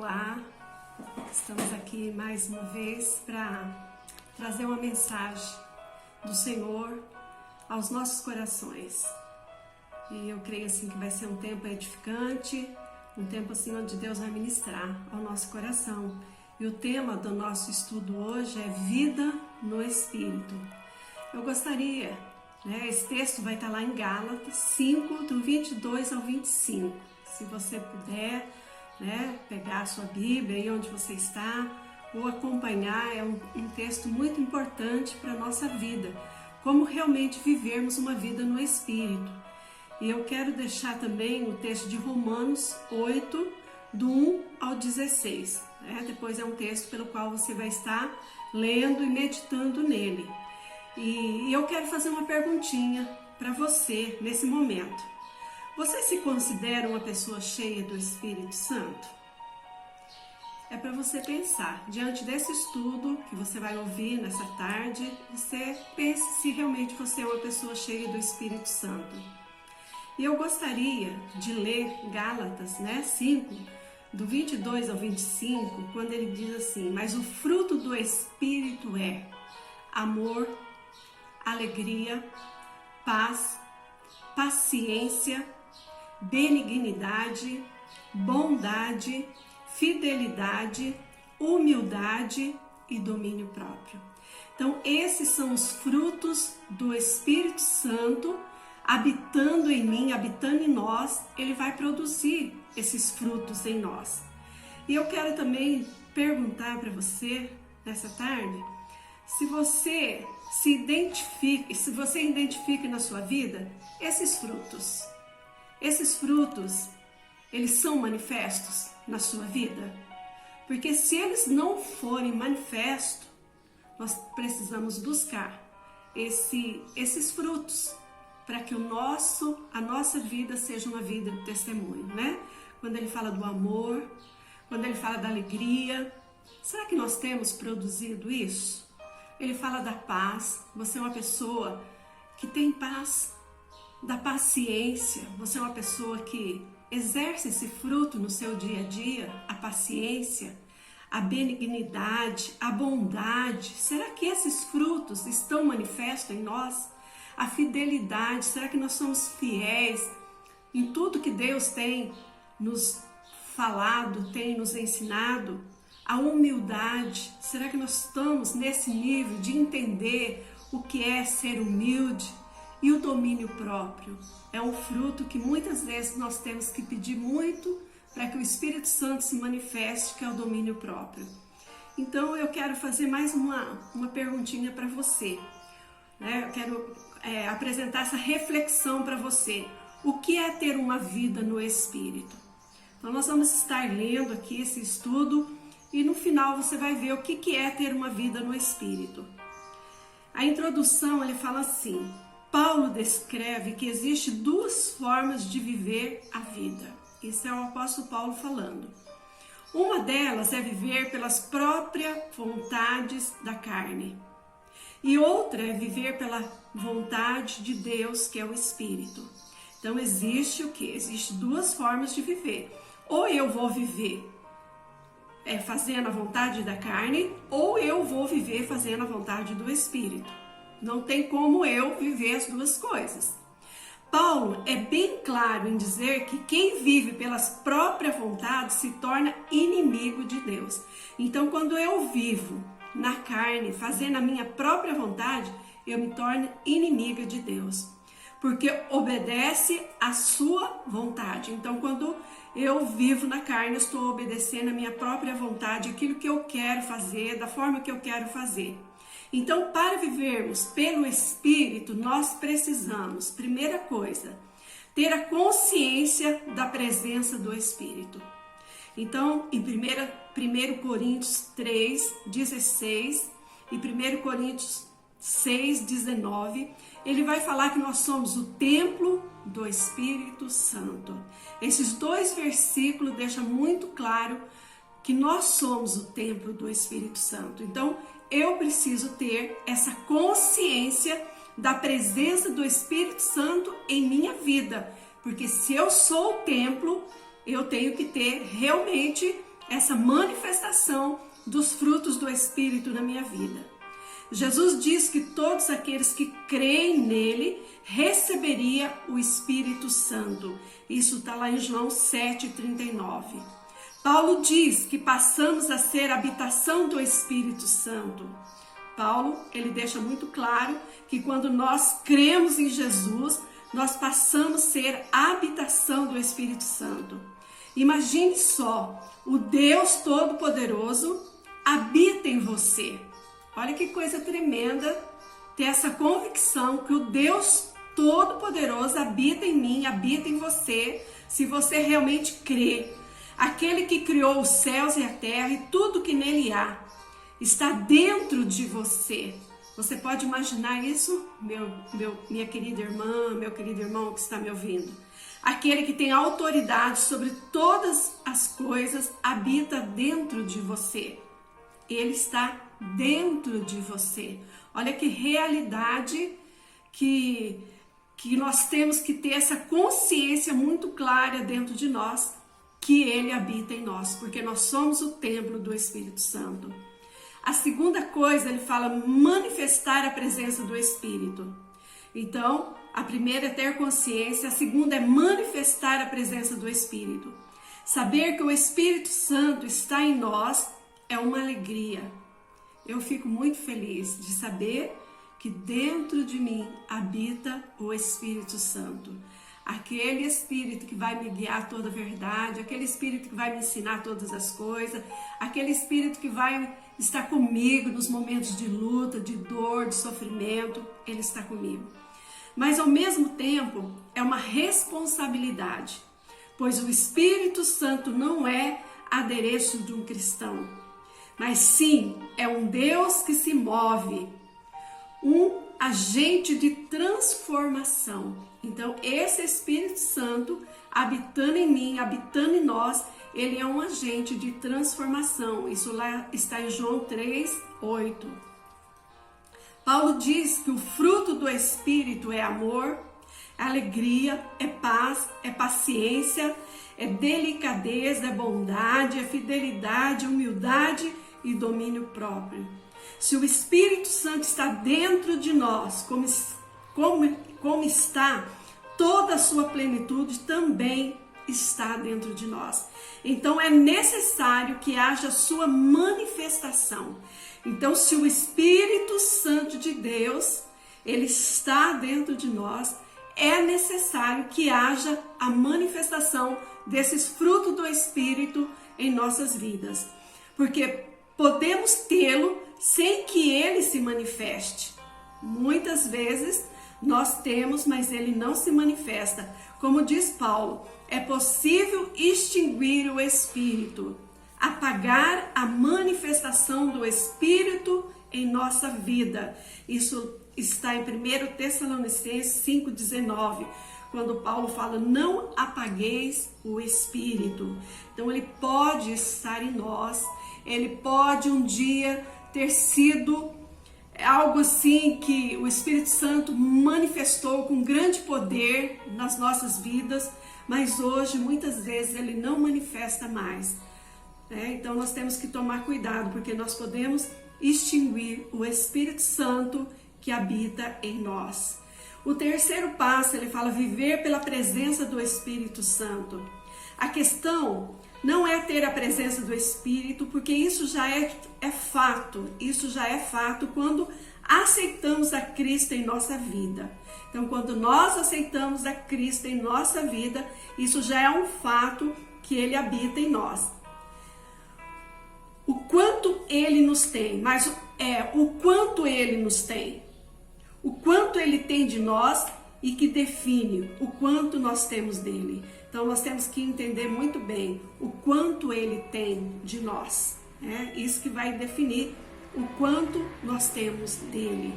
Olá, estamos aqui mais uma vez para trazer uma mensagem do Senhor aos nossos corações. E eu creio assim que vai ser um tempo edificante, um tempo assim onde Deus vai ministrar ao nosso coração. E o tema do nosso estudo hoje é vida no Espírito. Eu gostaria, esse texto vai estar lá em Gálatas 5, do 22 ao 25. Se você puder, pegar a sua Bíblia aí onde você está ou acompanhar, é um texto muito importante para a nossa vida, como realmente vivermos uma vida no Espírito. E eu quero deixar também o texto de Romanos 8, do 1 ao 16. Depois é um texto pelo qual você vai estar lendo e meditando nele. E eu quero fazer uma perguntinha para você nesse momento. Você se considera uma pessoa cheia do Espírito Santo? É para você pensar, diante desse estudo que você vai ouvir nessa tarde, você pense se realmente você é uma pessoa cheia do Espírito Santo. E eu gostaria de ler Gálatas 5, do 22 ao 25, quando ele diz assim: mas o fruto do Espírito é amor, alegria, paz, paciência, benignidade, bondade, fidelidade, humildade e domínio próprio. Então, esses são os frutos do Espírito Santo habitando em mim, habitando em nós. Ele vai produzir esses frutos em nós. E eu quero também perguntar para você nessa tarde, se você identifica na sua vida esses frutos. Esses frutos, eles são manifestos na sua vida? Porque se eles não forem manifestos, nós precisamos buscar esses frutos para que a nossa vida seja uma vida de testemunho, Quando ele fala do amor, quando ele fala da alegria, será que nós temos produzido isso? Ele fala da paz, você é uma pessoa que tem paz, da paciência, você é uma pessoa que exerce esse fruto no seu dia a dia, a paciência, a benignidade, a bondade. Será que esses frutos estão manifestos em nós? A fidelidade, será que nós somos fiéis em tudo que Deus tem nos falado, tem nos ensinado? A humildade, será que nós estamos nesse nível de entender o que é ser humilde? E o domínio próprio é um fruto que muitas vezes nós temos que pedir muito para que o Espírito Santo se manifeste, que é o domínio próprio. Então eu quero fazer mais uma perguntinha para você. Eu quero apresentar essa reflexão para você. O que é ter uma vida no Espírito? Então nós vamos estar lendo aqui esse estudo e no final você vai ver o que é ter uma vida no Espírito. A introdução, ele fala assim: Paulo descreve que existe duas formas de viver a vida. Isso é o apóstolo Paulo falando. Uma delas é viver pelas próprias vontades da carne. E outra é viver pela vontade de Deus, que é o Espírito. Então existe o quê? Existem duas formas de viver. Ou eu vou viver fazendo a vontade da carne, ou eu vou viver fazendo a vontade do Espírito. Não tem como eu viver as duas coisas. Paulo é bem claro em dizer que quem vive pelas próprias vontades se torna inimigo de Deus. Então, quando eu vivo na carne, fazendo a minha própria vontade, eu me torno inimiga de Deus, porque obedece à sua vontade. Então, quando eu vivo na carne, eu estou obedecendo a minha própria vontade, aquilo que eu quero fazer, da forma que eu quero fazer. Então, para vivermos pelo Espírito, nós precisamos, primeira coisa, ter a consciência da presença do Espírito. Então, em 1 Coríntios 3, 16 e 1 Coríntios 6, 19, ele vai falar que nós somos o templo do Espírito Santo. Esses dois versículos deixam muito claro que nós somos o templo do Espírito Santo. Então, eu preciso ter essa consciência da presença do Espírito Santo em minha vida, porque se eu sou o templo, eu tenho que ter realmente essa manifestação dos frutos do Espírito na minha vida. Jesus diz que todos aqueles que creem nele receberia o Espírito Santo. Isso está lá em João 7,39. Paulo diz que passamos a ser habitação do Espírito Santo. Paulo, ele deixa muito claro que quando nós cremos em Jesus, nós passamos a ser a habitação do Espírito Santo. Imagine só, o Deus Todo-Poderoso habita em você. Olha que coisa tremenda ter essa convicção que o Deus Todo-Poderoso habita em mim, habita em você, se você realmente crê. Aquele que criou os céus e a terra e tudo que nele há, está dentro de você. Você pode imaginar isso, minha querida irmã, meu querido irmão que está me ouvindo? Aquele que tem autoridade sobre todas as coisas habita dentro de você. Ele está dentro de você. Olha que realidade que nós temos que ter essa consciência muito clara dentro de nós, que ele habita em nós, porque nós somos o templo do Espírito Santo. A segunda coisa, ele fala manifestar a presença do Espírito. Então, a primeira é ter consciência, a segunda é manifestar a presença do Espírito. Saber que o Espírito Santo está em nós é uma alegria. Eu fico muito feliz de saber que dentro de mim habita o Espírito Santo. Aquele Espírito que vai me guiar toda a verdade, aquele Espírito que vai me ensinar todas as coisas, aquele Espírito que vai estar comigo nos momentos de luta, de dor, de sofrimento, ele está comigo. Mas ao mesmo tempo é uma responsabilidade, pois o Espírito Santo não é adereço de um cristão, mas sim é um Deus que se move, um agente de transformação. Então esse Espírito Santo habitando em mim, habitando em nós, ele é um agente de transformação. Isso lá está em João 3:8. Paulo diz que o fruto do Espírito é amor, é alegria, é paz, é paciência, é delicadeza, é bondade, é fidelidade, humildade e domínio próprio. Se o Espírito Santo está dentro de nós, como está, toda a sua plenitude também está dentro de nós. Então é necessário que haja sua manifestação. Então, se o Espírito Santo de Deus, ele está dentro de nós, é necessário que haja a manifestação desses frutos do Espírito em nossas vidas. Porque podemos tê-lo sem que ele se manifeste. Muitas vezes nós temos, mas ele não se manifesta. Como diz Paulo, é possível extinguir o Espírito, apagar a manifestação do Espírito em nossa vida. Isso está em 1 Tessalonicenses 5,19, quando Paulo fala, não apagueis o Espírito. Então ele pode estar em nós, ele pode um dia ter sido algo assim que o Espírito Santo manifestou com grande poder nas nossas vidas, mas hoje muitas vezes ele não manifesta mais. Então nós temos que tomar cuidado, porque nós podemos extinguir o Espírito Santo que habita em nós. O terceiro passo, ele fala viver pela presença do Espírito Santo. A questão não é ter a presença do Espírito, porque isso já é fato. Isso já é fato quando aceitamos a Cristo em nossa vida. Então, quando nós aceitamos a Cristo em nossa vida, isso já é um fato que ele habita em nós. O quanto ele nos tem, mas o quanto ele nos tem. O quanto ele tem de nós e que define o quanto nós temos dele. Então nós temos que entender muito bem o quanto ele tem de nós. Isso que vai definir o quanto nós temos dele.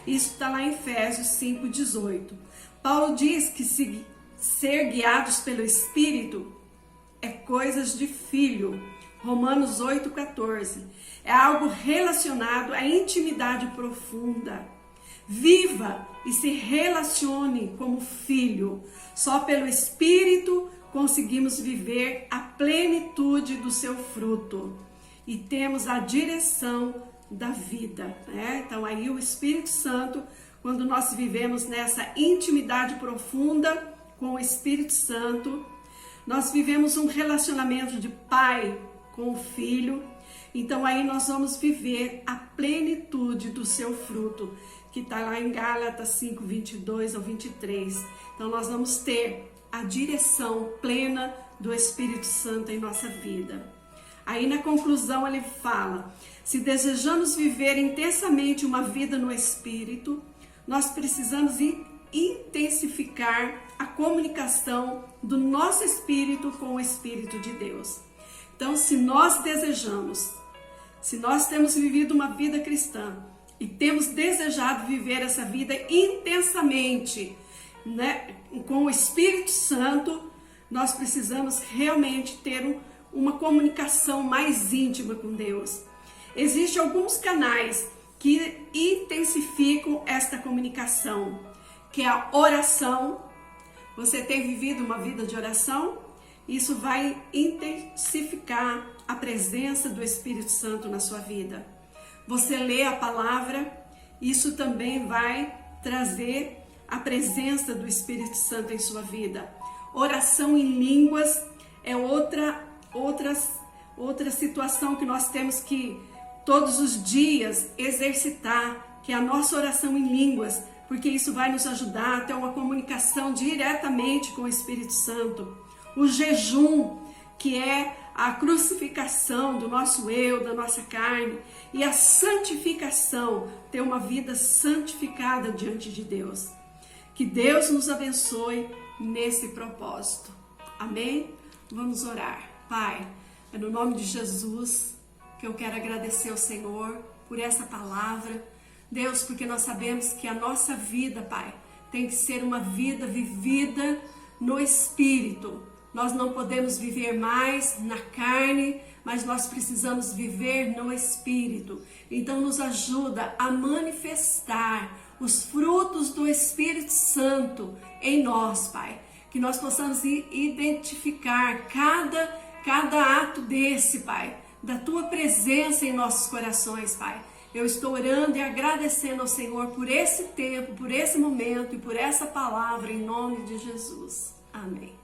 Isso está lá em Efésios 5,18. Paulo diz que ser guiados pelo Espírito é coisas de filho. Romanos 8,14. É algo relacionado à intimidade profunda. Viva e se relacione como filho. Só pelo Espírito conseguimos viver a plenitude do seu fruto e temos a direção da vida, né? Então aí o Espírito Santo, quando nós vivemos nessa intimidade profunda com o Espírito Santo, nós vivemos um relacionamento de pai com o filho. Então aí nós vamos viver a plenitude do seu fruto, que está lá em Gálatas 5, 22 ao 23. Então nós vamos ter a direção plena do Espírito Santo em nossa vida. Aí na conclusão ele fala: se desejamos viver intensamente uma vida no Espírito, nós precisamos intensificar a comunicação do nosso espírito com o Espírito de Deus. Então, se nós desejamos, se nós temos vivido uma vida cristã e temos desejado viver essa vida intensamente, né, com o Espírito Santo, nós precisamos realmente ter uma comunicação mais íntima com Deus. Existem alguns canais que intensificam esta comunicação, que é a oração. Você tem vivido uma vida de oração? Isso vai intensificar a presença do Espírito Santo na sua vida. Você lê a palavra, isso também vai trazer a presença do Espírito Santo em sua vida. Oração em línguas é outra situação que nós temos que todos os dias exercitar, que é a nossa oração em línguas, porque isso vai nos ajudar a ter uma comunicação diretamente com o Espírito Santo. O jejum, que é a crucificação do nosso eu, da nossa carne, e a santificação, ter uma vida santificada diante de Deus. Que Deus nos abençoe nesse propósito. Amém? Vamos orar. Pai, é no nome de Jesus que eu quero agradecer ao Senhor por essa palavra. Deus, porque nós sabemos que a nossa vida, Pai, tem que ser uma vida vivida no Espírito. Nós não podemos viver mais na carne, mas nós precisamos viver no Espírito. Então nos ajuda a manifestar os frutos do Espírito Santo em nós, Pai. Que nós possamos identificar cada ato desse, Pai, da Tua presença em nossos corações, Pai. Eu estou orando e agradecendo ao Senhor por esse tempo, por esse momento e por essa palavra, em nome de Jesus. Amém.